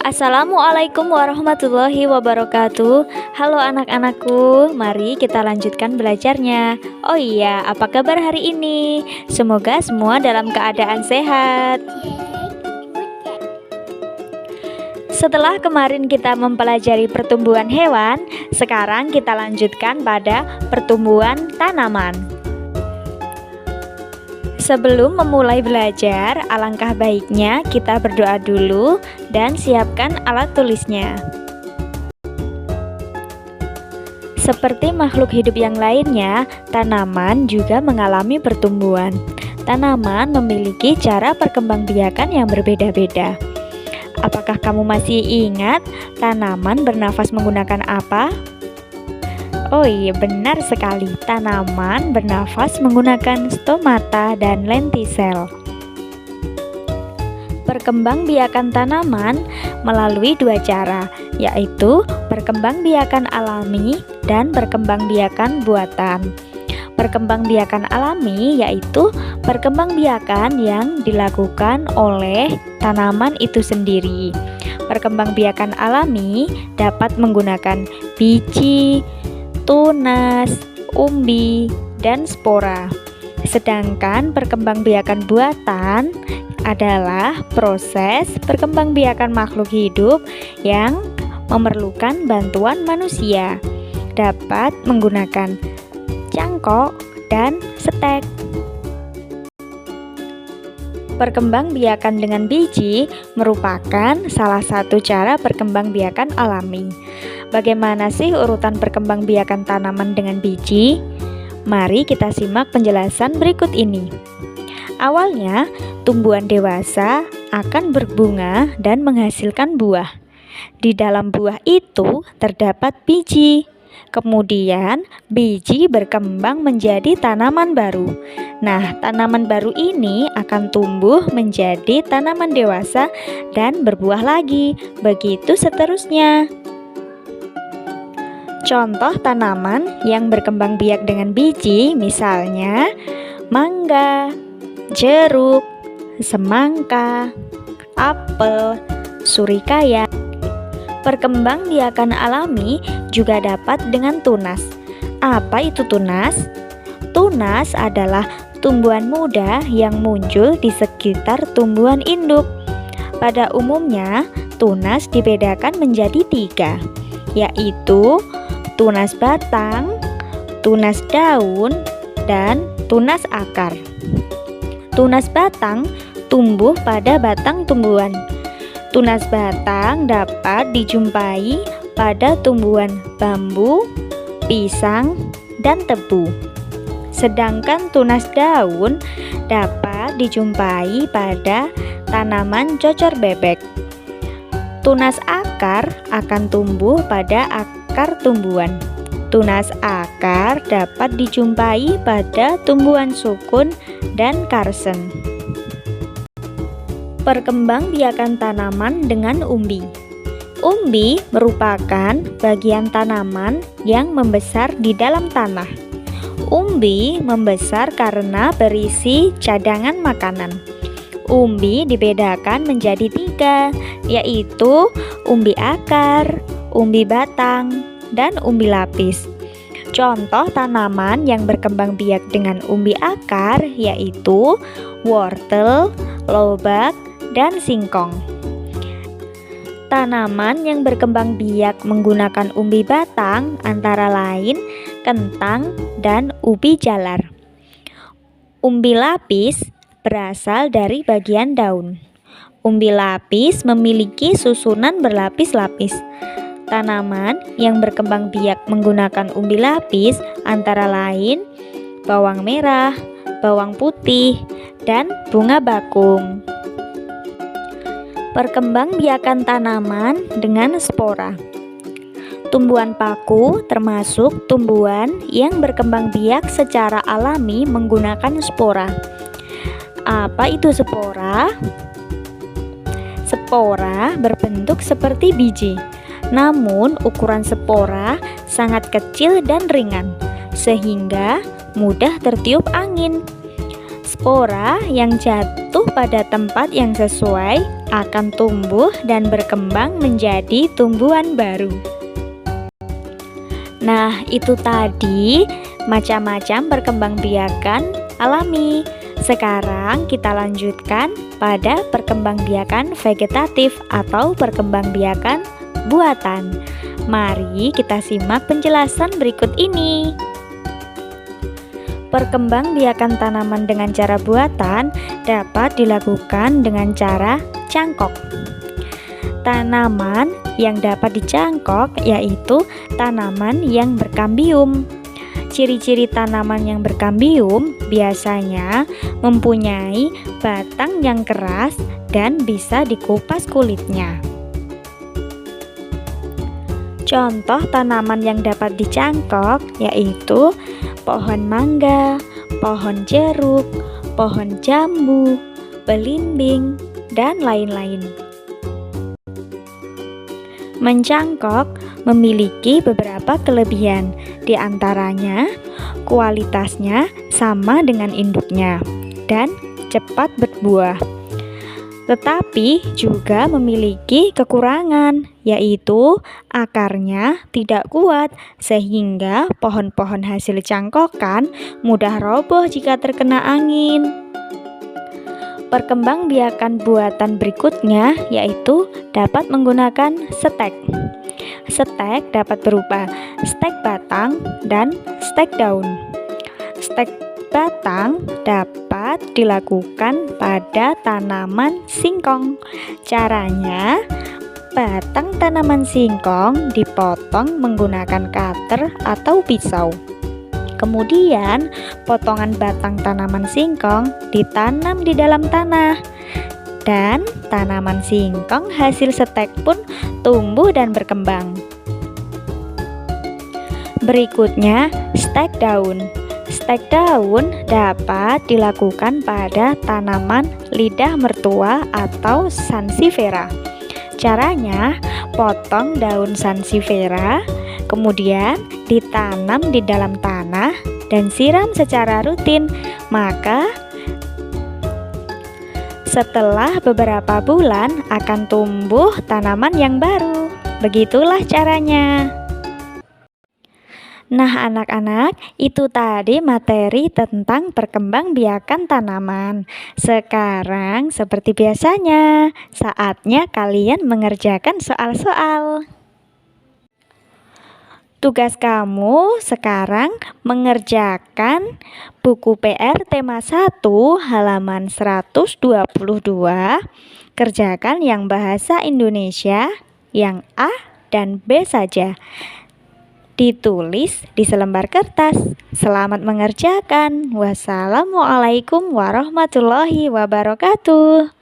Assalamualaikum warahmatullahi wabarakatuh. Halo anak-anakku, mari kita lanjutkan belajarnya. Oh iya, apa kabar hari ini? Semoga semua dalam keadaan sehat. Setelah kemarin kita mempelajari pertumbuhan hewan, sekarang kita lanjutkan pada pertumbuhan tanaman. Sebelum memulai belajar, alangkah baiknya kita berdoa dulu dan siapkan alat tulisnya. Seperti makhluk hidup yang lainnya, tanaman juga mengalami pertumbuhan. Tanaman memiliki cara perkembangbiakan yang berbeda-beda. Apakah kamu masih ingat tanaman bernafas menggunakan apa? Oh iya, benar sekali. Tanaman bernafas menggunakan stomata dan lentisel. Perkembangbiakan tanaman melalui dua cara, yaitu perkembangbiakan alami dan perkembangbiakan buatan. Perkembangbiakan alami yaitu perkembangbiakan yang dilakukan oleh tanaman itu sendiri. Perkembangbiakan alami dapat menggunakan biji, tunas, umbi, dan spora. Sedangkan perkembangbiakan buatan adalah proses perkembangbiakan makhluk hidup yang memerlukan bantuan manusia. Dapat menggunakan cangkok dan stek. Perkembangbiakan dengan biji merupakan salah satu cara perkembangbiakan alami. Bagaimana sih urutan perkembangbiakan tanaman dengan biji? Mari kita simak penjelasan berikut ini. Awalnya, tumbuhan dewasa akan berbunga dan menghasilkan buah. Di dalam buah itu terdapat biji. Kemudian, biji berkembang menjadi tanaman baru. Nah, tanaman baru ini akan tumbuh menjadi tanaman dewasa dan berbuah lagi. Begitu seterusnya. Contoh tanaman yang berkembang biak dengan biji misalnya mangga, jeruk, semangka, apel, surikaya. Perkembangbiakan alami juga dapat dengan tunas. Apa itu tunas? Tunas adalah tumbuhan muda yang muncul di sekitar tumbuhan induk. Pada umumnya, tunas dibedakan menjadi 3, yaitu tunas batang, tunas daun, dan tunas akar. Tunas batang tumbuh pada batang tumbuhan. Tunas batang dapat dijumpai pada tumbuhan bambu, pisang, dan tebu. Sedangkan tunas daun dapat dijumpai pada tanaman cocor bebek. Tunas akar akan tumbuh pada akar tumbuhan. Tunas akar dapat dijumpai pada tumbuhan sukun dan karsen. Perkembangbiakan tanaman dengan umbi. Umbi merupakan bagian tanaman yang membesar di dalam tanah. Umbi membesar karena berisi cadangan makanan. Umbi dibedakan menjadi 3, yaitu umbi akar, umbi batang, dan umbi lapis. Contoh tanaman yang berkembang biak dengan umbi akar yaitu wortel, lobak, dan singkong. Tanaman yang berkembang biak menggunakan umbi batang antara lain kentang dan ubi jalar. Umbi lapis berasal dari bagian daun. Umbi lapis memiliki susunan berlapis-lapis. Tanaman yang berkembang biak menggunakan umbi lapis antara lain bawang merah, bawang putih, dan bunga bakung. Perkembangbiakan tanaman dengan spora. Tumbuhan paku termasuk tumbuhan yang berkembang biak secara alami menggunakan spora. Apa itu spora? Spora berbentuk seperti biji, namun ukuran spora sangat kecil dan ringan, sehingga mudah tertiup angin. Spora yang jatuh pada tempat yang sesuai akan tumbuh dan berkembang menjadi tumbuhan baru. Nah, itu tadi macam-macam perkembangbiakan alami. Sekarang kita lanjutkan pada perkembangbiakan vegetatif atau perkembangbiakan buatan. Mari kita simak penjelasan berikut ini. Perkembangbiakan tanaman dengan cara buatan dapat dilakukan dengan cara cangkok. Tanaman yang dapat dicangkok yaitu tanaman yang berkambium. Ciri-ciri tanaman yang berkambium biasanya mempunyai batang yang keras dan bisa dikupas kulitnya. Contoh tanaman yang dapat dicangkok yaitu pohon mangga, pohon jeruk, pohon jambu, belimbing, dan lain-lain. Mencangkok memiliki beberapa kelebihan, di antaranya kualitasnya sama dengan induknya dan cepat berbuah. Tetapi juga memiliki kekurangan, yaitu akarnya tidak kuat sehingga pohon-pohon hasil cangkokan mudah roboh jika terkena angin. Perkembangbiakan buatan berikutnya yaitu dapat menggunakan stek. Stek dapat berupa stek batang dan stek daun. Stek batang dapat dilakukan pada tanaman singkong. Caranya, batang tanaman singkong dipotong menggunakan cutter atau pisau. Kemudian, potongan batang tanaman singkong ditanam di dalam tanah. Dan tanaman singkong hasil stek pun tumbuh dan berkembang. Berikutnya, stek daun. Stek daun dapat dilakukan pada tanaman lidah mertua atau sansevieria. Caranya, potong daun sansevieria, kemudian ditanam di dalam tanah dan siram secara rutin. Maka setelah beberapa bulan akan tumbuh tanaman yang baru. Begitulah caranya. Nah, anak-anak, itu tadi materi tentang perkembangbiakan tanaman. Sekarang, seperti biasanya, saatnya kalian mengerjakan soal-soal. Tugas kamu sekarang mengerjakan buku PR tema 1 halaman 122. Kerjakan yang bahasa Indonesia, yang A dan B saja. Ditulis di selembar kertas. Selamat mengerjakan. Wassalamualaikum warahmatullahi wabarakatuh.